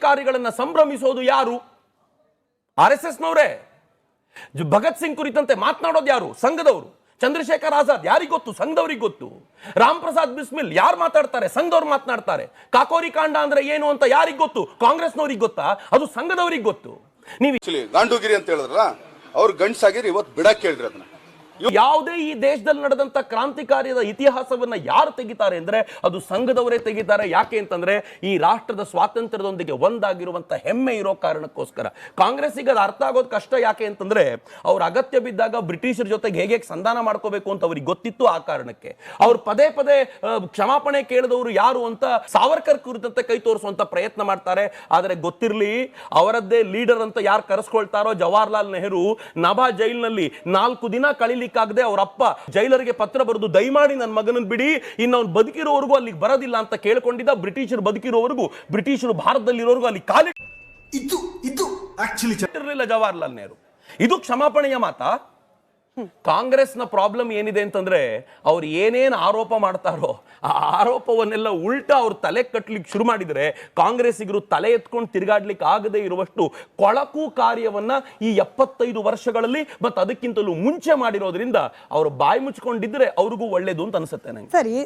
ಕ್ರಾಂತಿಕಾರಿಗಳನ್ನ ಸಂಭ್ರಮಿಸೋದು ಯಾರು? RSS ನವರೇ. ಭಗತ್ ಸಿಂಗ್ ಕುರಿತಂತೆ ಮಾತನಾಡೋದು ಯಾರು? ಸಂಘದವರು. ಚಂದ್ರಶೇಖರ್ ಆಜಾದ್ ಯಾರಿಗೆ ಗೊತ್ತು? ಸಂಘದವ್ರಿಗೆ ಗೊತ್ತು. ರಾಮ್ ಪ್ರಸಾದ್ ಬಿಸ್ಮಿಲ್ ಯಾರು ಮಾತಾಡ್ತಾರೆ? ಸಂಘದವ್ರು ಮಾತನಾಡ್ತಾರೆ. ಕಾಕೋರಿ ಕಾಂಡ ಅಂದ್ರೆ ಏನು ಅಂತ ಯಾರಿಗೆ ಗೊತ್ತು? ಕಾಂಗ್ರೆಸ್ನವ್ರಿಗೆ ಗೊತ್ತಾ? ಅದು ಸಂಘದವ್ರಿಗೆ ಗೊತ್ತು. ನೀವು ಗಾಂಡೂಗಿರಿ ಅಂತ ಹೇಳಿದ್ರಲ್ಲ, ಅವ್ರು ಗಂಡ್ಸಾಗಿರಿ, ಇವತ್ತು ಬಿಡಕ್ಕೆ ಹೇಳಿದ್ರಿ ಅದನ್ನ. ಯಾವುದೇ ಈ ದೇಶದಲ್ಲಿ ನಡೆದಂತ ಕ್ರಾಂತಿಕಾರ್ಯದ ಇತಿಹಾಸವನ್ನ ಯಾರು ತೆಗಿತಾರೆ ಅಂದ್ರೆ ಅದು ಸಂಘದವರೇ ತೆಗಿತಾರೆ. ಯಾಕೆ ಅಂತಂದ್ರೆ ಈ ರಾಷ್ಟ್ರದ ಸ್ವಾತಂತ್ರ್ಯದೊಂದಿಗೆ ಒಂದಾಗಿರುವಂತ ಹೆಮ್ಮೆ ಇರೋ ಕಾರಣಕ್ಕೋಸ್ಕರ. ಕಾಂಗ್ರೆಸ್ಸಿಗೆ ಅದು ಅರ್ಥ ಆಗೋದು ಕಷ್ಟ. ಯಾಕೆ ಅಂತಂದ್ರೆ ಅವ್ರ ಅಗತ್ಯ ಬಿದ್ದಾಗ ಬ್ರಿಟಿಷರ ಜೊತೆಗೆ ಹೇಗೆ ಸಂಧಾನ ಮಾಡ್ಕೋಬೇಕು ಅಂತ ಅವ್ರಿಗೆ ಗೊತ್ತಿತ್ತು. ಆ ಕಾರಣಕ್ಕೆ ಅವ್ರು ಪದೇ ಪದೇ ಕ್ಷಮಾಪಣೆ ಕೇಳಿದವರು ಯಾರು ಅಂತ ಸಾವರ್ಕರ್ ಕುರಿತಂತೆ ಕೈ ತೋರಿಸುವಂತ ಪ್ರಯತ್ನ ಮಾಡ್ತಾರೆ. ಆದರೆ ಗೊತ್ತಿರಲಿ, ಅವರದ್ದೇ ಲೀಡರ್ ಅಂತ ಯಾರು ಕರೆಸ್ಕೊಳ್ತಾರೋ ಜವಾಹರ್ಲಾಲ್ ನೆಹರು ನಭಾ ಜೈಲಿನಲ್ಲಿ 4 ದಿನ ಕಳಿಲಿಕ್ಕಾಗದೆ ಅವರಪ್ಪ ಜೈಲರಿಗೆ ಪತ್ರ ಬರೆದು ದಯಮಾಡಿ ನನ್ನ ಮಗನನ್ನು ಬಿಡಿ, ಇನ್ನು ಅವ್ನು ಬದುಕಿರೋವರೆಗೂ ಅಲ್ಲಿಗೆ ಬರೋದಿಲ್ಲ ಅಂತ ಕೇಳ್ಕೊಂಡಿದ್ದ. ಬ್ರಿಟಿಷರು ಬದುಕಿರೋವರೆಗೂ, ಬ್ರಿಟಿಷರು ಭಾರತದಲ್ಲಿರೋವರೆಗೂ ಅಲ್ಲಿ ಕಾಲಿ ಇರಲಿಲ್ಲ ಜವಾಹರ್ಲಾಲ್ ನೆಹರು. ಇದು ಕ್ಷಮಾಪಣೆಯ ಮಾತಾ? ಕಾಂಗ್ರೆಸ್ನ ಪ್ರಾಬ್ಲಮ್ ಏನಿದೆ ಅಂತಂದ್ರೆ ಅವ್ರು ಏನೇನು ಆರೋಪ ಮಾಡ್ತಾರೋ ಆ ಆರೋಪವನ್ನೆಲ್ಲ ಉಲ್ಟಾ ಅವ್ರು ತಲೆ ಕಟ್ಟಲಿಕ್ಕೆ ಶುರು ಮಾಡಿದರೆ ಕಾಂಗ್ರೆಸ್ಸಿಗರು ತಲೆ ಎತ್ಕೊಂಡು ತಿರುಗಾಡ್ಲಿಕ್ಕೆ ಆಗದೆ ಇರುವಷ್ಟು ಕೊಳಕು ಕಾರ್ಯವನ್ನ ಈ 75 ವರ್ಷಗಳಲ್ಲಿ ಮತ್ತು ಅದಕ್ಕಿಂತಲೂ ಮುಂಚೆ ಮಾಡಿರೋದ್ರಿಂದ ಅವರು ಬಾಯಿ ಮುಚ್ಕೊಂಡಿದ್ರೆ ಅವ್ರಿಗೂ ಒಳ್ಳೇದು ಅಂತ ಅನ್ಸುತ್ತೆ ನಂಗೆ. ಸರಿ,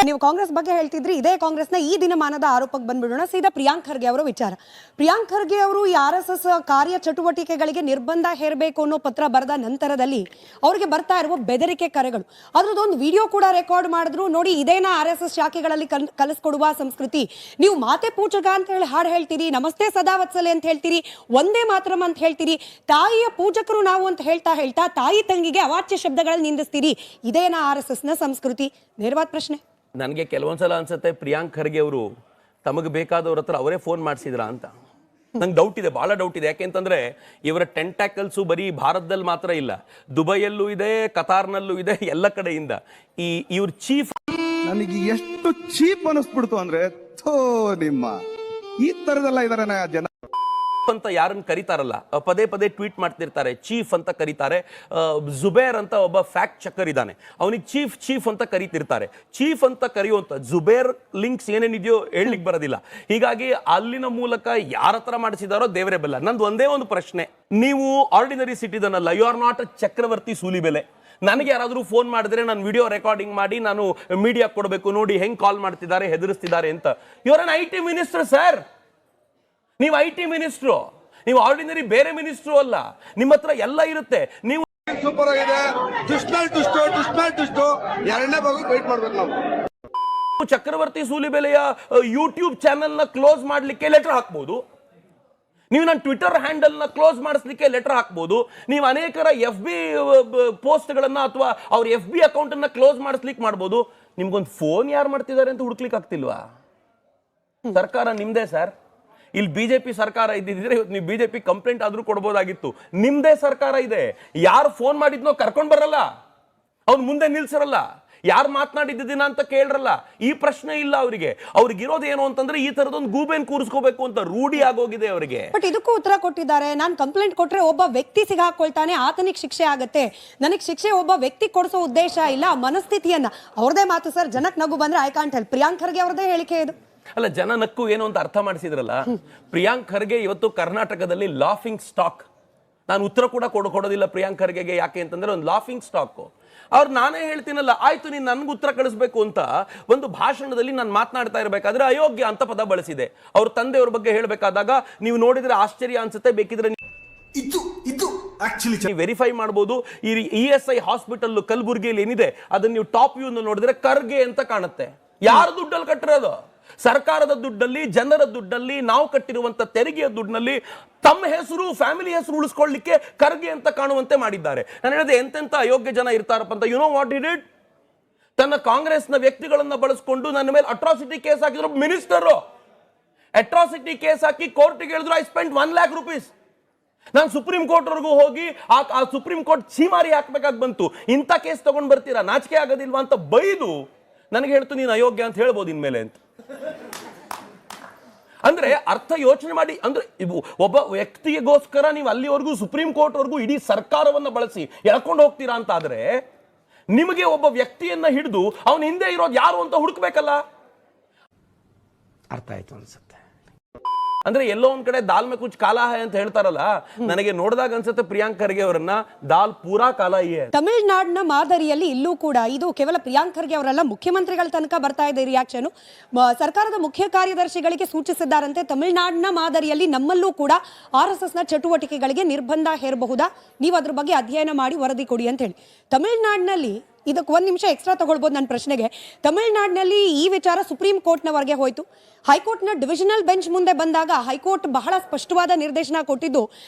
ನೀವು ಕಾಂಗ್ರೆಸ್ ಬಗ್ಗೆ ಹೇಳ್ತಿದ್ರಿ. ಇದೇ ಕಾಂಗ್ರೆಸ್ನ ಈ ದಿನಮಾನದ ಆರೋಪಕ್ಕೆ ಬಂದ್ಬಿಡೋಣ. ಸೀದಾ ಪ್ರಿಯಾಂಕ್ ಖರ್ಗೆ ಅವರ ವಿಚಾರ. ಪ್ರಿಯಾಂಕ್ ಖರ್ಗೆ ಅವರು ಈ RSS ಕಾರ್ಯ ಚಟುವಟಿಕೆಗಳಿಗೆ ನಿರ್ಬಂಧ ಹೇರಬೇಕು ಅನ್ನೋ ಪತ್ರ ಬರೆದ ನಂತರದಲ್ಲಿ ಅವರಿಗೆ ಬರ್ತಾ ಇರುವ ಬೆದರಿಕೆ ಕರೆಗಳು, ಅದ್ರದ್ದೊಂದು ವಿಡಿಯೋ ಕೂಡ ರೆಕಾರ್ಡ್ ಮಾಡಿದ್ರು. ನೋಡಿ, ಇದೇನಾ RSS ಶಾಖೆಗಳಲ್ಲಿ ಕಲಿಸ್ಕೊಡುವ ಸಂಸ್ಕೃತಿ? ನೀವು ಮಾತೆ ಪೂಜಕ ಅಂತ ಹೇಳಿ ಹಾಡು ಹೇಳ್ತೀರಿ, ನಮಸ್ತೆ ಸದಾವತ್ಸಲೆ ಅಂತ ಹೇಳ್ತೀರಿ, ಒಂದೇ ಮಾತ್ರಂ ಅಂತ ಹೇಳ್ತೀರಿ, ತಾಯಿಯ ಪೂಜಕರು ನಾವು ಅಂತ ಹೇಳ್ತಾ ತಾಯಿ ತಂಗಿಗೆ ಅವಾಚ್ಯ ಶಬ್ದಗಳಲ್ಲಿ ನಿಂದಿಸ್ತೀರಿ. ಇದೇನಾ RSS ನ ಸಂಸ್ಕೃತಿ? ನೇರವಾದ ಪ್ರಶ್ನೆ. ನನಗೆ ಕೆಲವೊಂದ್ಸಲ ಅನ್ಸುತ್ತೆ ಪ್ರಿಯಾಂಕ್ ಖರ್ಗೆ ಅವರು ತಮಗೆ ಬೇಕಾದವ್ರ ಹತ್ರ ಅವರೇ ಫೋನ್ ಮಾಡಿಸಿದ್ರ ಅಂತ. ನಂಗೆ ಡೌಟ್ ಇದೆ, ಬಹಳ ಡೌಟ್ ಇದೆ. ಯಾಕೆಂತಂದ್ರೆ ಇವರ ಟೆಂಟ್ಯಾಕಲ್ಸು ಬರೀ ಭಾರತದಲ್ಲಿ ಮಾತ್ರ ಇಲ್ಲ, ದುಬೈಯಲ್ಲೂ ಇದೆ, ಕತಾರ್ನಲ್ಲೂ ಇದೆ, ಎಲ್ಲ ಕಡೆಯಿಂದ. ಇವ್ರ ಚೀಫ್ ನನಗೆ ಎಷ್ಟು ಚೀಪ್ ಅನಿಸ್ಬಿಡ್ತು ಅಂದ್ರೆ, ನಿಮ್ಮ ಈ ತರದೆಲ್ಲ ಇದಾರೆ ಜನ ಅಂತ ಯಾರನ್ನ ಕರೀತಾರಲ್ಲ, ಪದೇ ಪದೇ ಟ್ವೀಟ್ ಮಾಡ್ತಿರ್ತಾರೆ, ಚೀಫ್ ಅಂತ ಕರೀತಾರೆ. ಜುಬೇರ್ ಅಂತ ಒಬ್ಬ ಫ್ಯಾಕ್ಟ್ ಚೆಕರ್ ಇದ್ದಾನೆ, ಅವನಿಗೆ ಚೀಫ್ ಅಂತ ಕರೀತಿರ್ತಾರೆ. ಚೀಫ್ ಅಂತ ಕರೆಯುವಂತ ಜುಬೇರ್ ಲಿಂಕ್ಸ್ ಏನೇನಿದೆಯೋ ಹೇಳಲಿಕ್ಕೆ ಬರೋದಿಲ್ಲ. ಹೀಗಾಗಿ ಅಲ್ಲಿನ ಮೂಲಕ ಯಾರ ಹತ್ರ ಮಾಡಿಸಿದಾರೋ ದೇವರೇ ಬೆಲ್ಲ. ನಂದು ಒಂದೇ ಒಂದು ಪ್ರಶ್ನೆ, ನೀವು ಆರ್ಡಿನರಿ ಸಿಟಿಸನ್ ಅಲ್ಲ, ಯು ಆರ್ ನಾಟ್ ಅ ಚಕ್ರವರ್ತಿ ಸೂಲಿಬೆಲೆ. ನನಗೆ ಯಾರಾದರೂ ಫೋನ್ ಮಾಡಿದ್ರೆ ನಾನು ವಿಡಿಯೋ ರೆಕಾರ್ಡಿಂಗ್ ಮಾಡಿ ನಾನು ಮೀಡಿಯಾ ಕೊಡಬೇಕು, ನೋಡಿ ಹೆಂಗ್ ಕಾಲ್ ಮಾಡ್ತಿದ್ದಾರೆ, ಹೆದರಿಸ್ತಿದ್ದಾರೆ ಅಂತ. You are an IT minister sir. ನೀವು IT ಮಿನಿಸ್ಟ್ರು, ನೀವು ಆರ್ಡಿನರಿ ಬೇರೆ ಮಿನಿಸ್ಟ್ರು ಅಲ್ಲ. ನಿಮ್ಮ ಹತ್ರ ಎಲ್ಲ ಇರುತ್ತೆ. ನೀವು ಸೂಪರ್ ಆಗಿದೆ. ಎರಡನೇ ಭಾಗ ವೇಟ್ ಮಾಡ್ಬೇಕು ನಾವು. ಚಕ್ರವರ್ತಿ ಸೂಲಿಬೆಲೆಯ ಯೂಟ್ಯೂಬ್ ಚಾನೆಲ್ ನ ಕ್ಲೋಸ್ ಮಾಡ್ಲಿಕ್ಕೆ ಲೆಟರ್ ಹಾಕ್ಬಹುದು. ನೀವು ನನ್ನ ಟ್ವಿಟರ್ ಹ್ಯಾಂಡಲ್ ನ ಕ್ಲೋಸ್ ಮಾಡಿಸ್ಲಿಕ್ಕೆ ಲೆಟರ್ ಹಾಕ್ಬಹುದು. ನೀವು ಅನೇಕರ FB ಪೋಸ್ಟ್ ಗಳನ್ನ ಅಥವಾ ಅವ್ರ FB ಅಕೌಂಟ್ ಅನ್ನ ಕ್ಲೋಸ್ ಮಾಡಿಸ್ಲಿಕ್ಕೆ ಮಾಡಬಹುದು. ನಿಮ್ಗೊಂದು ಫೋನ್ ಯಾರು ಮಾಡ್ತಿದ್ದಾರೆ ಅಂತ ಹುಡುಕ್ಲಿಕ್ಕೆ ಆಗ್ತಿಲ್ವಾ? ಸರ್ಕಾರ ನಿಮ್ದೇ ಸರ್. ಇಲ್ಲಿ BJP ಸರ್ಕಾರ ಇದ್ದಿದ್ರೆ ನೀವು BJP ಕಂಪ್ಲೇಂಟ್ ಆದ್ರೂ ಕೊಡ್ಬೋದಾಗಿತ್ತು. ನಿಮ್ದೇ ಸರ್ಕಾರ ಇದೆ. ಯಾರು ಫೋನ್ ಮಾಡಿದ್ನೋ ಕರ್ಕೊಂಡ್ ಬರಲ್ಲ, ಅವ್ನು ಮುಂದೆ ನಿಲ್ಸಿರಲ್ಲ, ಯಾರು ಮಾತನಾಡಿದ್ದಿನ ಅಂತ ಕೇಳ್ರಲ್ಲ. ಈ ಪ್ರಶ್ನೆ ಇಲ್ಲ ಅವರಿಗೆ. ಅವ್ರಿಗಿರೋದು ಏನು ಅಂತಂದ್ರೆ ಈ ತರದೊಂದು ಗೂಬೆನ್ ಕೂರಿಸ್ಕೋಬೇಕು ಅಂತ ರೂಢಿ ಆಗೋಗಿದೆ ಅವರಿಗೆ. ಬಟ್ ಇದಕ್ಕೂ ಉತ್ತರ ಕೊಟ್ಟಿದ್ದಾರೆ. ನಾನು ಕಂಪ್ಲೇಂಟ್ ಕೊಟ್ರೆ ಒಬ್ಬ ವ್ಯಕ್ತಿ ಸಿಗಾಕೊಳ್ತಾನೆ, ಆತನಿಗೆ ಶಿಕ್ಷೆ ಆಗುತ್ತೆ. ನನಗೆ ಶಿಕ್ಷೆ ಒಬ್ಬ ವ್ಯಕ್ತಿ ಕೊಡಿಸೋ ಉದ್ದೇಶ ಇಲ್ಲ, ಮನಸ್ಥಿತಿಯನ್ನ. ಅವ್ರದೇ ಮಾತು ಸರ್, ಜನಕ್ಕೆ ನಗು ಬಂದ್ರೆ I can't help. Priyank Kharge ಅವ್ರದೇ ಹೇಳಿಕೆ ಇದು. ಅಲ್ಲ, ಜನ ನಕ್ಕು ಏನು ಅಂತ ಅರ್ಥ ಮಾಡಿಸಿದ್ರಲ್ಲ. ಪ್ರಿಯಾಂಕ್ ಖರ್ಗೆ ಇವತ್ತು ಕರ್ನಾಟಕದಲ್ಲಿ ಲಾಫಿಂಗ್ ಸ್ಟಾಕ್. ನಾನು ಉತ್ತರ ಕೂಡ ಕೊಡೋದಿಲ್ಲ ಪ್ರಿಯಾಂಕ್ ಖರ್ಗೆಗೆ. ಯಾಕೆ ಅಂತಂದ್ರೆ ಒಂದು ಲಾಫಿಂಗ್ ಸ್ಟಾಕ್. ಅವ್ರು ನಾನೇ ಹೇಳ್ತೀನಲ್ಲ, ಆಯ್ತು ನೀನು ನನ್ಗೆ ಉತ್ತರ ಕಳಿಸ್ಬೇಕು ಅಂತ ಒಂದು ಭಾಷಣದಲ್ಲಿ ನಾನು ಮಾತನಾಡ್ತಾ ಇರಬೇಕಾದ್ರೆ ಅಯೋಗ್ಯ ಅಂತ ಪದ ಬಳಸಿದೆ. ಅವ್ರ ತಂದೆಯವ್ರ ಬಗ್ಗೆ ಹೇಳಬೇಕಾದಾಗ ನೀವು ನೋಡಿದ್ರೆ ಆಶ್ಚರ್ಯ ಅನ್ಸುತ್ತೆ. ಬೇಕಿದ್ರೆ ವೆರಿಫೈ ಮಾಡಬಹುದು. ಈ ESI ಹಾಸ್ಪಿಟಲ್ ಕಲಬುರ್ಗಿಯಲ್ಲಿ ಏನಿದೆ ಅದನ್ನ ನೀವು ಟಾಪ್ ವ್ಯೂ ನೋಡಿದ್ರೆ ಖರ್ಗೆ ಅಂತ ಕಾಣುತ್ತೆ. ಯಾರು ದುಡ್ಡಲ್ಲಿ ಕಟ್ಟಿರೋದು? ಸರ್ಕಾರದ ದುಡ್ಡಲ್ಲಿ, ಜನರ ದುಡ್ಡಲ್ಲಿ, ನಾವು ಕಟ್ಟಿರುವಂತ ತೆರಿಗೆಯ ದುಡ್ಡಿನಲ್ಲಿ ತಮ್ಮ ಹೆಸರು, ಫ್ಯಾಮಿಲಿ ಹೆಸರು ಉಳಿಸ್ಕೊಳ್ಳಿಕ್ಕೆ ಖರ್ಗೆ ಅಂತ ಕಾಣುವಂತೆ ಮಾಡಿದ್ದಾರೆ. ನಾನು ಹೇಳಿದೆ ಎಂತೆಂತ ಅಯೋಗ್ಯ ಜನ ಇರ್ತಾರಪ್ಪ ಅಂತ. You know what he did? ತನ್ನ ಕಾಂಗ್ರೆಸ್ನ ವ್ಯಕ್ತಿಗಳನ್ನ ಬಳಸಿಕೊಂಡು ನನ್ನ ಮೇಲೆ ಅಟ್ರಾಸಿಟಿ ಕೇಸ್ ಹಾಕಿದ್ರು. ಮಿನಿಸ್ಟರ್ ಅಟ್ರಾಸಿಟಿ ಕೇಸ್ ಹಾಕಿ ಕೋರ್ಟ್ಗೆ ಹೇಳಿದ್ರು, ಐ ಸ್ಪೆಂಡ್ 1 lakh rupees. ನಾನು ಸುಪ್ರೀಂ ಕೋರ್ಟ್ ವರೆಗೂ ಹೋಗಿ ಆ ಸುಪ್ರೀಂ ಕೋರ್ಟ್ ಛೀಮಾರಿ ಹಾಕ್ಬೇಕಾಗಿ ಬಂತು. ಇಂಥ ಕೇಸ್ ತಗೊಂಡ್ ಬರ್ತೀರಾ, ನಾಚಿಕೆ ಆಗೋದಿಲ್ವಾ ಅಂತ ಬೈದು ನನಗೆ ಹೇಳ್ತು ನೀನು ಅಯೋಗ್ಯ ಅಂತ ಹೇಳ್ಬೋದು ಇನ್ಮೇಲೆ ಅಂತ. ಅಂದ್ರೆ ಅರ್ಥ ಯೋಚನೆ ಮಾಡಿ. ಅಂದ್ರೆ ಒಬ್ಬ ವ್ಯಕ್ತಿಗೋಸ್ಕರ ನೀವು ಅಲ್ಲಿವರೆಗೂ ಸುಪ್ರೀಂ ಕೋರ್ಟ್ ವರೆಗೂ ಇಡೀ ಸರ್ಕಾರವನ್ನ ಬಳಸಿ ಎಳ್ಕೊಂಡು ಹೋಗ್ತೀರಾ ಅಂತ ಆದ್ರೆ ನಿಮಗೆ ಒಬ್ಬ ವ್ಯಕ್ತಿಯನ್ನ ಹಿಡಿದು ಅವನ ಹಿಂದೆ ಇರೋದು ಯಾರು ಅಂತ ಹುಡುಕ್ಬೇಕಲ್ಲ. ಅರ್ಥ ಆಯ್ತು ಅನ್ಸುತ್ತೆ. ಅಂದ್ರೆ ಎಲ್ಲೋ ಒಂದ್ ಕಡೆ ದಾಲ್ ಮೇ ಕುಚ್ ಕಾಲಾ ಹೈ ಅಂತ ಹೇಳ್ತಾರಲ್ಲ, ನನಗೆ ನೋಡಿದಾಗ ಅನ್ಸುತ್ತೆ ಪ್ರಿಯಾಂಕ್ ಖರ್ಗೆ ಅವರನ್ನ ದಾಲ್ ಪೂರಾ ಕಾಲಾ ಹೈ ಹೈ. ತಮಿಳುನಾಡಿನ ಮಾದರಿಯಲ್ಲಿ ಇಲ್ಲೂ ಕೂಡ ಇದು ಕೇವಲ ಪ್ರಿಯಾಂಕ್ ಖರ್ಗೆ ಅವರಲ್ಲ, ಮುಖ್ಯಮಂತ್ರಿಗಳ ತನಕ ಬರ್ತಾ ಇದೆ ರಿಯಾಕ್ಷನ್. ಸರ್ಕಾರದ ಮುಖ್ಯ ಕಾರ್ಯದರ್ಶಿಗಳಿಗೆ ಸೂಚಿಸಿದ್ದಾರಂತೆ, ತಮಿಳುನಾಡಿನ ಮಾದರಿಯಲ್ಲಿ ನಮ್ಮಲ್ಲೂ ಕೂಡ RSS ನ ಚಟುವಟಿಕೆಗಳಿಗೆ ನಿರ್ಬಂಧ ಹೇರಬಹುದಾ, ನೀವು ಅದ್ರ ಬಗ್ಗೆ ಅಧ್ಯಯನ ಮಾಡಿ ವರದಿ ಕೊಡಿ ಅಂತ ಹೇಳಿ. ತಮಿಳುನಾಡಿನಲ್ಲಿ ಇದಕ್ಕೆ ಒಂದು ನಿಮಿಷ ಎಕ್ಸ್ಟ್ರಾ ತಗೊಳ್ಬೋದು ನನ್ನ ಪ್ರಶ್ನೆಗೆ. ತಮಿಳುನಾಡಿನಲ್ಲಿ ಈ ವಿಚಾರ ಸುಪ್ರೀಂ ಕೋರ್ಟ್ನವರೆಗೆ ಹೋಯಿತು. ಹೈಕೋರ್ಟ್ನ ಡಿವಿಷನಲ್ ಬೆಂಚ್ ಮುಂದೆ ಬಂದಾಗ ಹೈಕೋರ್ಟ್ ಬಹಳ ಸ್ಪಷ್ಟವಾದ ನಿರ್ದೇಶನ ಕೊಟ್ಟಿದ್ದು,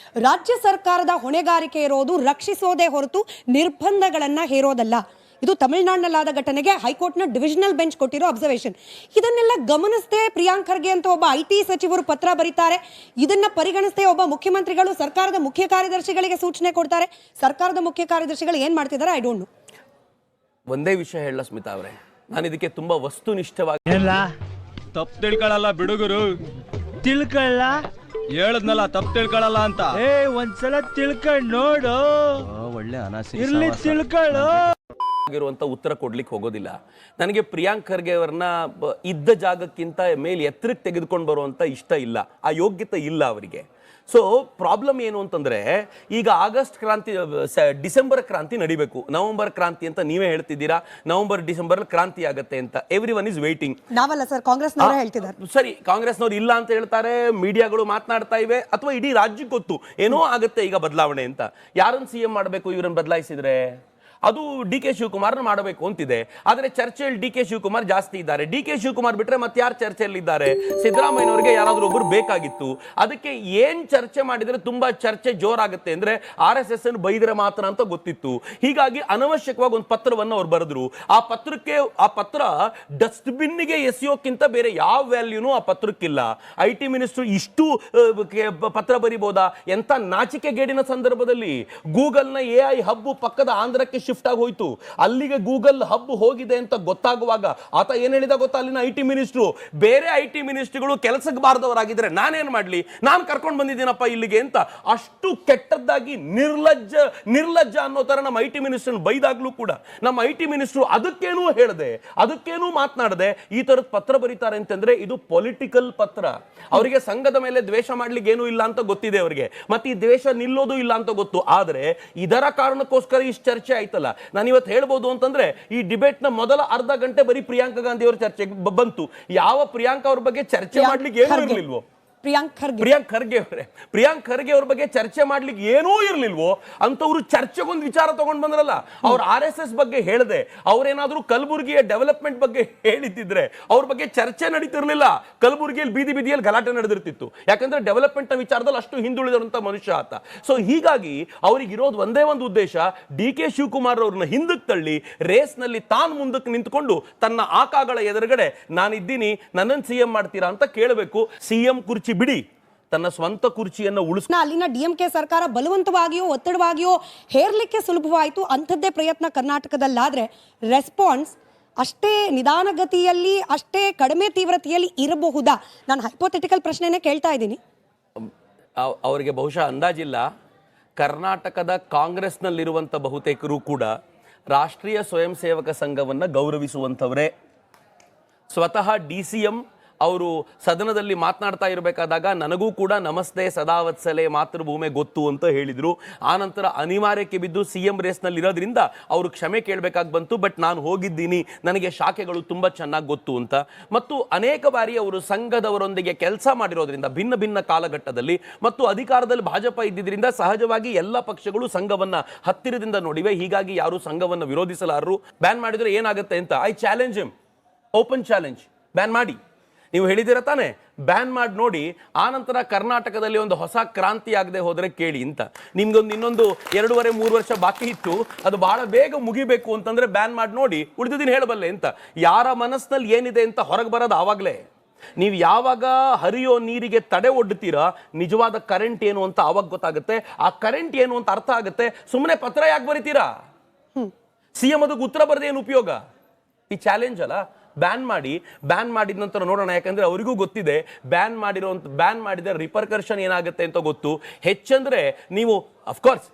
ರಾಜ್ಯ ಸರ್ಕಾರದ ಹೊಣೆಗಾರಿಕೆ ಇರೋದು ರಕ್ಷಿಸೋದೇ ಹೊರತು ನಿರ್ಬಂಧಗಳನ್ನು ಹೇರೋದಲ್ಲ. ಇದು ತಮಿಳುನಾಡಿನಲ್ಲಾದ ಘಟನೆಗೆ ಹೈಕೋರ್ಟ್ನ ಡಿವಿಷನಲ್ ಬೆಂಚ್ ಕೊಟ್ಟಿರೋ ಅಬ್ಸರ್ವೇಷನ್. ಇದನ್ನೆಲ್ಲ ಗಮನಿಸದೆ ಪ್ರಿಯಾಂಕ್ ಖರ್ಗೆ ಅಂತ ಒಬ್ಬ IT ಸಚಿವರು ಪತ್ರ ಬರೀತಾರೆ. ಇದನ್ನ ಪರಿಗಣಿಸದೆ ಒಬ್ಬ ಮುಖ್ಯಮಂತ್ರಿಗಳು ಸರ್ಕಾರದ ಮುಖ್ಯ ಕಾರ್ಯದರ್ಶಿಗಳಿಗೆ ಸೂಚನೆ ಕೊಡ್ತಾರೆ. ಸರ್ಕಾರದ ಮುಖ್ಯ ಕಾರ್ಯದರ್ಶಿಗಳು ಏನ್ ಮಾಡ್ತಿದ್ದಾರೆ ಐ ಡೋಂಟ್ ನೋ. ಒಂದೇ ವಿಷಯ ಹೇಳ ಸ್ಮಿತಾ ಅವರೇ, ನಾನು ಇದಕ್ಕೆ ತುಂಬಾ ವಸ್ತುನಿಷ್ಠವಾಗಿ ತಪ್ಪು ತಿಳ್ಕೊಳ್ಳಲ್ಲ ಬಿಡುಗರು, ತಿಳ್ಕೊಳ್ಳ ಹೇಳದ್ನಲ್ಲ ತಪ್ಪು ತಿಳ್ಕೊಳ್ಳಲ್ಲ ಅಂತ. ಒಂದ್ಸಲ ತಿಳ್ಕೊಂಡ್ ನೋಡು, ಒಳ್ಳೆ ಇರ್ಲಿ ತಿಳ್ಕೊಳ್ಳು. ಆಗಿರುವಂತ ಉತ್ತರ ಕೊಡ್ಲಿಕ್ಕೆ ಹೋಗೋದಿಲ್ಲ. ನನಗೆ ಪ್ರಿಯಾಂಕ್ ಖರ್ಗೆ ಅವರನ್ನ ಇದ್ದ ಜಾಗಕ್ಕಿಂತ ಮೇಲೆ ಎತ್ತರಕ್ಕೆ ತೆಗೆದುಕೊಂಡು ಬರುವಂತ ಇಷ್ಟ ಇಲ್ಲ, ಆ ಯೋಗ್ಯತೆ ಇಲ್ಲ ಅವರಿಗೆ. ಸೊ ಪ್ರಾಬ್ಲಮ್ ಏನು ಅಂತಂದ್ರೆ, ಈಗ ಆಗಸ್ಟ್ ಕ್ರಾಂತಿ, ಡಿಸೆಂಬರ್ ಕ್ರಾಂತಿ ನಡಿಬೇಕು, ನವೆಂಬರ್ ಕ್ರಾಂತಿ ಅಂತ ನೀವೇ ಹೇಳ್ತಿದ್ದೀರಾ. ನವೆಂಬರ್ ಡಿಸೆಂಬರ್ ಕ್ರಾಂತಿ ಆಗತ್ತೆ ಅಂತ ಎವ್ರಿ ಒನ್ ಇಸ್ ವೇಟಿಂಗ್. ನಾವಲ್ಲ ಸರ್, ಕಾಂಗ್ರೆಸ್ನವರೇ ಹೇಳ್ತಿದ್ದಾರೆ. ಸರಿ, ಕಾಂಗ್ರೆಸ್ನವ್ರು ಇಲ್ಲ ಅಂತ ಹೇಳ್ತಾರೆ, ಮೀಡಿಯಾಗಳು ಮಾತನಾಡ್ತಾ ಇವೆ, ಅಥವಾ ಇಡೀ ರಾಜ್ಯಕ್ಕೆ ಗೊತ್ತು ಏನೋ ಆಗತ್ತೆ ಈಗ ಬದಲಾವಣೆ ಅಂತ. ಯಾರನ್ನು CM ಮಾಡಬೇಕು ಇವರನ್ನು ಬದಲಾಯಿಸಿದ್ರೆ? ಅದು DK ಶಿವಕುಮಾರ್ ಮಾಡಬೇಕು ಅಂತಿದೆ. ಆದರೆ ಚರ್ಚೆಯಲ್ಲಿ DK ಶಿವಕುಮಾರ್ ಜಾಸ್ತಿ ಇದ್ದಾರೆ. DK ಶಿವಕುಮಾರ್ ಬಿಟ್ರೆ ಮತ್ತೆ ಯಾರು ಚರ್ಚೆಯಲ್ಲಿ ಇದ್ದಾರೆ? ಸಿದ್ದರಾಮಯ್ಯನವರಿಗೆ ಯಾರಾದ್ರೂ ಒಬ್ಬರು ಬೇಕಾಗಿತ್ತು. ಅದಕ್ಕೆ ಏನ್ ಚರ್ಚೆ ಮಾಡಿದ್ರೆ ತುಂಬಾ ಚರ್ಚೆ ಜೋರಾಗುತ್ತೆ ಅಂದ್ರೆ RSS ಅನ್ನು ಬೈದ್ರೆ ಮಾತ್ರ ಅಂತ ಗೊತ್ತಿತ್ತು. ಹೀಗಾಗಿ ಅನವಶ್ಯಕವಾಗಿ ಒಂದು ಪತ್ರವನ್ನು ಅವ್ರು ಬರೆದ್ರು. ಆ ಪತ್ರ ಡಸ್ಟ್ಬಿನ್ಗೆ ಎಸೆಯೋಕ್ಕಿಂತ ಬೇರೆ ಯಾವ ವ್ಯಾಲ್ಯೂನು ಆ ಪತ್ರಕ್ಕಿಲ್ಲ. IT ಮಿನಿಸ್ಟರ್ ಇಷ್ಟು ಪತ್ರ ಬರಿಬೋದಾ? ಎಂತ ನಾಚಿಕೆಗೇಡಿನ ಸಂದರ್ಭದಲ್ಲಿ ಗೂಗಲ್ನ AI ಹಬ್ ಪಕ್ಕದ ಆಂಧ್ರಕ್ಕೆ ಶಿಫ್ಟ್ ಆಗಿ ಹೋಯ್ತು. ಅಲ್ಲಿಗೆ ಗೂಗಲ್ ಹಬ್ ಹೋಗಿದೆ ಅಂತ ಗೊತ್ತಾಗುವಾಗ ಆತ ಏನ್ ಹೇಳಿದ ಗೊತ್ತಾ? ಅಲ್ಲಿನ IT ಮಿನಿಸ್ಟ್ರು, ಬೇರೆ IT ಮಿನಿಸ್ಟ್ರುಗಳು ಕೆಲಸಕ್ಕೆ ಬಾರದವರಾಗಿದ್ರೆ ನಾನೇನ್ ಮಾಡ್ಲಿ, ನಾನು ಕರ್ಕೊಂಡು ಬಂದಿದ್ದೀನಪ್ಪ ಇಲ್ಲಿಗೆ ಅಂತ ಅಷ್ಟು ಕೆಟ್ಟದ್ದಾಗಿ ನಿರ್ಲಜ್ಜ ಅನ್ನೋ ತರ ನಮ್ಮ IT ಮಿನಿಸ್ಟರ್ ಬೈದಾಗ್ಲೂ ಕೂಡ ನಮ್ಮ IT ಮಿನಿಸ್ಟ್ರು ಅದಕ್ಕೇನೂ ಹೇಳದೆ, ಅದಕ್ಕೇನೂ ಮಾತನಾಡದೆ ಈ ತರದ ಪತ್ರ ಬರೀತಾರೆ ಅಂತಂದ್ರೆ ಇದು ಪೊಲಿಟಿಕಲ್ ಪತ್ರ. ಅವರಿಗೆ ಸಂಘದ ಮೇಲೆ ದ್ವೇಷ ಮಾಡ್ಲಿಕ್ಕೆ ಏನೂ ಇಲ್ಲ ಅಂತ ಗೊತ್ತಿದೆ ಅವರಿಗೆ, ಮತ್ತೆ ಈ ದ್ವೇಷ ನಿಲ್ಲೋದು ಇಲ್ಲ ಅಂತ ಗೊತ್ತು. ಆದ್ರೆ ಇದರ ಕಾರಣಕ್ಕೋಸ್ಕರ ಇಷ್ಟು ಚರ್ಚೆ ಆಯ್ತಲ್ಲ. ನಾನು ಇವತ್ತು ಹೇಳ್ಬೋದು ಅಂತಂದ್ರೆ ಈ ಡಿಬೇಟ್ ನ ಮೊದಲ ಅರ್ಧ ಗಂಟೆ ಬರೀ ಪ್ರಿಯಾಂಕಾ ಗಾಂಧಿ ಅವರ ಚರ್ಚೆಗೆ ಬಂತು. ಯಾವ ಪ್ರಿಯಾಂಕಾ ಅವ್ರ ಬಗ್ಗೆ ಚರ್ಚೆ ಮಾಡ್ಲಿಕ್ಕೆ ಏನೂ ಇರ್ಲಿಲ್ವೋ? ಪ್ರಿಯಾಂಕ್ ಖರ್ಗೆ ಅವ್ರ ಬಗ್ಗೆ ಚರ್ಚೆ ಮಾಡ್ಲಿಕ್ಕೆ ಏನೂ ಇರ್ಲಿಲ್ವೋ ಅಂತವ್ರು ಚರ್ಚೆಗೊಂದು ವಿಚಾರ ತಗೊಂಡ್ ಬಂದ್ರಲ್ಲ. ಅವ್ರ RSS ಬಗ್ಗೆ ಹೇಳದೆ ಅವ್ರೇನಾದ್ರೂ ಕಲಬುರಗಿಯ ಡೆವಲಪ್ಮೆಂಟ್ ಬಗ್ಗೆ ಹೇಳಿದ್ರೆ ಅವ್ರ ಬಗ್ಗೆ ಚರ್ಚೆ ನಡೀತಿರ್ಲಿಲ್ಲ. ಕಲಬುರಗಿಯಲ್ಲಿ ಬೀದಿಯಲ್ಲಿ ಗಲಾಟೆ ನಡೆದಿರ್ತಿತ್ತು. ಯಾಕಂದ್ರೆ ಡೆವಲಪ್ಮೆಂಟ್ ನ ವಿಚಾರದಲ್ಲಿ ಅಷ್ಟು ಹಿಂದುಳಿದಂತ ಮನುಷ್ಯ ಆತ. ಸೊ ಹೀಗಾಗಿ ಅವ್ರಿಗೆ ಇರೋದು ಒಂದೇ ಒಂದು ಉದ್ದೇಶ, DK ಶಿವಕುಮಾರ್ ಅವ್ರನ್ನ ಹಿಂದಕ್ಕೆ ತಳ್ಳಿ ರೇಸ್ ನಲ್ಲಿ ತಾನು ಮುಂದಕ್ಕೆ ನಿಂತ್ಕೊಂಡು ತನ್ನ ಆಕಾಗಳ ಎದುರುಗಡೆ ನಾನಿದ್ದೀನಿ, ನನ್ನನ್ನು CM ಮಾಡ್ತೀರಾ ಅಂತ ಕೇಳಬೇಕು. CM ಕುರ್ಚಿ ಬಿಡಿ, ತನ್ನ ಸ್ವಂತ ಕುರ್ಚಿಯನ್ನು ಅಲ್ಲಿನ DMK ಸರ್ಕಾರ ಬಲವಂತವಾಗಿಯೋ ಒತ್ತಡವಾಗಿಯೋ ಹೇರ್ಲಿಕ್ಕೆ ಸುಲಭವಾಯಿತು. ಅಂಥದ್ದೇ ಪ್ರಯತ್ನ ಕರ್ನಾಟಕದಲ್ಲಾದ್ರೆ ರೆಸ್ಪಾನ್ಸ್ ಅಷ್ಟೇ ನಿಧಾನಗತಿಯಲ್ಲಿ, ಅಷ್ಟೇ ಕಡಿಮೆ ತೀವ್ರತೆಯಲ್ಲಿ ಇರಬಹುದಾ? ನಾನು ಹೈಪೋಥೆಟಿಕಲ್ ಪ್ರಶ್ನೆನೇ ಕೇಳ್ತಾ ಇದ್ದೀನಿ. ಅವರಿಗೆ ಬಹುಶಃ ಅಂದಾಜಿಲ್ಲ. ಕರ್ನಾಟಕದ ಕಾಂಗ್ರೆಸ್ನಲ್ಲಿರುವಂಥ ಬಹುತೇಕರು ಕೂಡ ರಾಷ್ಟ್ರೀಯ ಸ್ವಯಂ ಸೇವಕ ಸಂಘವನ್ನ ಗೌರವಿಸುವಂಥವರೇ. ಸ್ವತಃ DCM ಅವರು ಸದನದಲ್ಲಿ ಮಾತನಾಡ್ತಾ ಇರಬೇಕಾದಾಗ ನನಗೂ ಕೂಡ ನಮಸ್ತೆ ಸದಾವತ್ಸಲೆ ಮಾತೃಭೂಮಿ ಗೊತ್ತು ಅಂತ ಹೇಳಿದ್ರು. ಆನಂತರ ಅನಿವಾರ್ಯಕ್ಕೆ ಬಿದ್ದು CM ರೇಸ್ನಲ್ಲಿ ಇರೋದ್ರಿಂದ ಅವರು ಕ್ಷಮೆ ಕೇಳಬೇಕಾಗಿ ಬಂತು. ಬಟ್ ನಾನು ಹೋಗಿದ್ದೀನಿ, ನನಗೆ ಶಾಖೆಗಳು ತುಂಬ ಚೆನ್ನಾಗಿ ಗೊತ್ತು ಅಂತ. ಮತ್ತು ಅನೇಕ ಬಾರಿ ಅವರು ಸಂಘದವರೊಂದಿಗೆ ಕೆಲಸ ಮಾಡಿರೋದ್ರಿಂದ ಭಿನ್ನ ಭಿನ್ನ ಕಾಲಘಟ್ಟದಲ್ಲಿ ಮತ್ತು ಅಧಿಕಾರದಲ್ಲಿ ಭಾಜಪ ಇದ್ದಿದ್ದರಿಂದ ಸಹಜವಾಗಿ ಎಲ್ಲ ಪಕ್ಷಗಳು ಸಂಘವನ್ನ ಹತ್ತಿರದಿಂದ ನೋಡಿವೆ. ಹೀಗಾಗಿ ಯಾರು ಸಂಘವನ್ನು ವಿರೋಧಿಸಲಾರರು. ಬ್ಯಾನ್ ಮಾಡಿದ್ರೆ ಏನಾಗುತ್ತೆ ಅಂತ I challenge him, open challenge, ban ಮಾಡಿ. ನೀವು ಹೇಳಿದಿರ ತಾನೆ, ಬ್ಯಾನ್ ಮಾಡಿ ನೋಡಿ. ಆನಂತರ ಕರ್ನಾಟಕದಲ್ಲಿ ಒಂದು ಹೊಸ ಕ್ರಾಂತಿ ಆಗದೆ ಹೋದರೆ ಕೇಳಿ ಅಂತ. ನಿಮ್ಗೊಂದು ಇನ್ನೊಂದು 2.5-3 ವರ್ಷ ಬಾಕಿ ಇತ್ತು, ಅದು ಬಹಳ ಬೇಗ ಮುಗಿಬೇಕು ಅಂತಂದ್ರೆ ಬ್ಯಾನ್ ಮಾಡಿ ನೋಡಿ, ಉಳಿದಿದ್ದೀನಿ ಹೇಳಬಲ್ಲೆ ಅಂತ. ಯಾರ ಮನಸ್ಸಿನಲ್ಲಿ ಏನಿದೆ ಅಂತ ಹೊರಗೆ ಬರೋದು ಆವಾಗಲೇ. ನೀವು ಯಾವಾಗ ಹರಿಯೋ ನೀರಿಗೆ ತಡೆ ಒಡ್ಡುತ್ತೀರಾ, ನಿಜವಾದ ಕರೆಂಟ್ ಏನು ಅಂತ ಆವಾಗ ಗೊತ್ತಾಗುತ್ತೆ. ಆ ಕರೆಂಟ್ ಏನು ಅಂತ ಅರ್ಥ ಆಗುತ್ತೆ. ಸುಮ್ಮನೆ ಪತ್ರ ಯಾಕೆ ಬರೀತೀರಾ? CM ಅದಕ್ಕೆ ಉತ್ತರ ಬರದೆ ಏನು ಉಪಯೋಗ? ಈ ಚಾಲೆಂಜ್ ಅಲ್ಲ. ಬ್ಯಾನ್ ಮಾಡಿದ ನಂತರ ನೋಡೋಣ. ಯಾಕಂದ್ರೆ ಅವರಿಗೂ ಗೊತ್ತಿದೆ ಬ್ಯಾನ್ ಮಾಡಿದ ರಿಪರ್ಕರ್ಷನ್ ಏನಾಗುತ್ತೆ ಅಂತ ಗೊತ್ತು. ಹೆಚ್ಚಂದ್ರೆ ನೀವು ಅಫ್ಕೋರ್ಸ್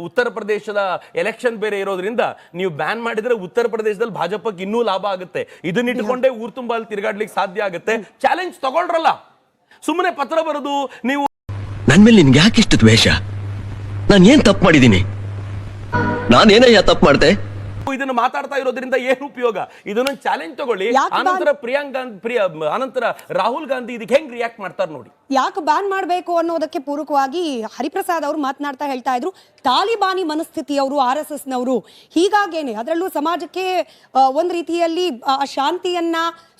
ಉತ್ತರ ಪ್ರದೇಶದ ಎಲೆಕ್ಷನ್ ಬೇರೆ ಇರೋದ್ರಿಂದ ನೀವು ಬ್ಯಾನ್ ಮಾಡಿದ್ರೆ ಉತ್ತರ ಪ್ರದೇಶದಲ್ಲಿ ಭಾಜಪಕ್ಕೆ ಇನ್ನೂ ಲಾಭ ಆಗುತ್ತೆ. ಇದನ್ನಿಟ್ಟುಕೊಂಡೇ ಊರ್ ತುಂಬ ಅಲ್ಲಿ ತಿರುಗಾಡ್ಲಿಕ್ಕೆ ಸಾಧ್ಯ ಆಗುತ್ತೆ. ಚಾಲೆಂಜ್ ತಗೊಳ್ರಲ್ಲ, ಸುಮ್ಮನೆ ಪತ್ರ ಬರೆದು ನೀವು ನನ್ ಮೇಲೆ ನಿನ್ಗೆ ಯಾಕೆ ಇಷ್ಟು ದ್ವೇಷ? ನಾನು ಏನ್ ತಪ್ಪು ಮಾಡಿದ್ದೀನಿ? ನಾನೇನಯ್ಯ ತಪ್ಪು ಮಾಡ್ದೆ? ಇದನ್ನು ಮಾತಾಡ್ತಾ ಇರೋದ್ರಿಂದ ಏನು ಉಪಯೋಗ? ಇದನ್ನೊಂದು ಚಾಲೆಂಜ್ ತಗೊಳ್ಳಿ. ಅನಂತರ ರಾಹುಲ್ ಗಾಂಧಿ ಇದಕ್ಕೆ ಹೆಂಗ್ ರಿಯಾಕ್ಟ್ ಮಾಡ್ತಾರೆ ನೋಡಿ. ಯಾಕೆ ಬ್ಯಾನ್ ಮಾಡಬೇಕು ಅನ್ನೋದಕ್ಕೆ ಪೂರಕವಾಗಿ ಹರಿಪ್ರಸಾದ್ ಅವರು ಮಾತನಾಡ್ತಾ ಹೇಳ್ತಾ ಇದ್ರು, ತಾಲಿಬಾನಿ ಮನಸ್ಥಿತಿಯವರು, RSS ನವರು, ಹೀಗಾಗೇನೆ ಅದರಲ್ಲೂ ಸಮಾಜಕ್ಕೆ ಒಂದು ರೀತಿಯಲ್ಲಿ ಶಾಂತಿಯನ್ನ,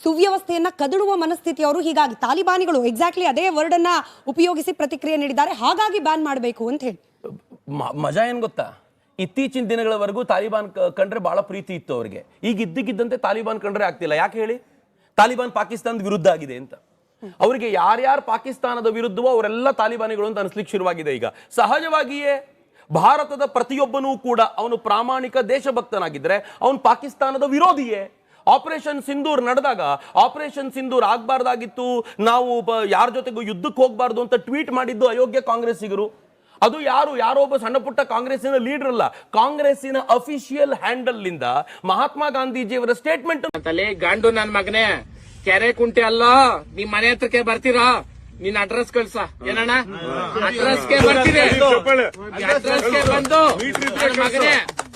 ಸುವ್ಯವಸ್ಥೆಯನ್ನ ಕದಡುವ ಮನಸ್ಥಿತಿಯವರು. ಹೀಗಾಗಿ ತಾಲಿಬಾನಿಗಳು ಎಕ್ಸಾಕ್ಟ್ಲಿ ಅದೇ ವರ್ಡ್ ಅನ್ನ ಉಪಯೋಗಿಸಿ ಪ್ರತಿಕ್ರಿಯೆ ನೀಡಿದ್ದಾರೆ. ಹಾಗಾಗಿ ಬ್ಯಾನ್ ಮಾಡಬೇಕು ಅಂತ ಹೇಳಿ. ಮಜಾ ಏನ್ ಗೊತ್ತಾ, ಇತ್ತೀಚಿನ ದಿನಗಳವರೆಗೂ ತಾಲಿಬಾನ್ ಕಂಡ್ರೆ ಬಹಳ ಪ್ರೀತಿ ಇತ್ತು ಅವರಿಗೆ. ಈಗ ಇದ್ದಕ್ಕಿದ್ದಂತೆ ತಾಲಿಬಾನ್ ಕಂಡ್ರೆ ಆಗ್ತಿಲ್ಲ. ಯಾಕೆ ಹೇಳಿ? ತಾಲಿಬಾನ್ ಪಾಕಿಸ್ತಾನದ ವಿರುದ್ಧ ಆಗಿದೆ ಅಂತ. ಅವರಿಗೆ ಯಾರ್ಯಾರು ಪಾಕಿಸ್ತಾನದ ವಿರುದ್ಧವೋ ಅವರೆಲ್ಲ ತಾಲಿಬಾನಿಗಳು ಅಂತ ಅನಿಸ್ಲಿಕ್ಕೆ ಶುರುವಾಗಿದೆ ಈಗ. ಸಹಜವಾಗಿಯೇ ಭಾರತದ ಪ್ರತಿಯೊಬ್ಬನೂ ಕೂಡ ಅವನು ಪ್ರಾಮಾಣಿಕ ದೇಶಭಕ್ತನಾಗಿದ್ರೆ ಅವನು ಪಾಕಿಸ್ತಾನದ ವಿರೋಧಿಯೇ. ಆಪರೇಷನ್ ಸಿಂಧೂರ್ ನಡೆದಾಗ ಆಪರೇಷನ್ ಸಿಂಧೂರ್ ಆಗ್ಬಾರ್ದಾಗಿತ್ತು, ನಾವು ಯಾರ ಜೊತೆಗೂ ಯುದ್ಧಕ್ಕೆ ಹೋಗ್ಬಾರ್ದು ಅಂತ ಟ್ವೀಟ್ ಮಾಡಿದ್ದು ಅಯೋಗ್ಯ ಕಾಂಗ್ರೆಸ್ಸಿಗರು. ಅದು ಯಾರೋ ಒಬ್ಬ ಸಣ್ಣ ಪುಟ್ಟ ಕಾಂಗ್ರೆಸ್ಸಿನ ಲೀಡರ್ ಅಲ್ಲ, ಕಾಂಗ್ರೆಸ್ಸಿನ ಅಫಿಷಿಯಲ್ ಹ್ಯಾಂಡಲ್ ಇಂದ ಮಹಾತ್ಮ ಗಾಂಧೀಜಿಯವರ ಸ್ಟೇಟ್ಮೆಂಟ್. ಗಂಡು ನನ್ ಮಗನೇ, ಕೆರೆ ಕುಂಟೆ ಅಲ್ಲ, ನಿಮ್ ಮನೆ ಹತ್ರಕ್ಕೆ ಬರ್ತೀರಾ? ನಿನ್ ಅಡ್ರೆಸ್ ಕಳ್ಸ. ಏನಣ್ಣ? ಅಡ್ರೆಸ್ಗೆ ಬರ್ತೀರಿ, ಅಡ್ರೆಸ್ಗೆ ಬಂದು ನನ್ ಮಗನೇ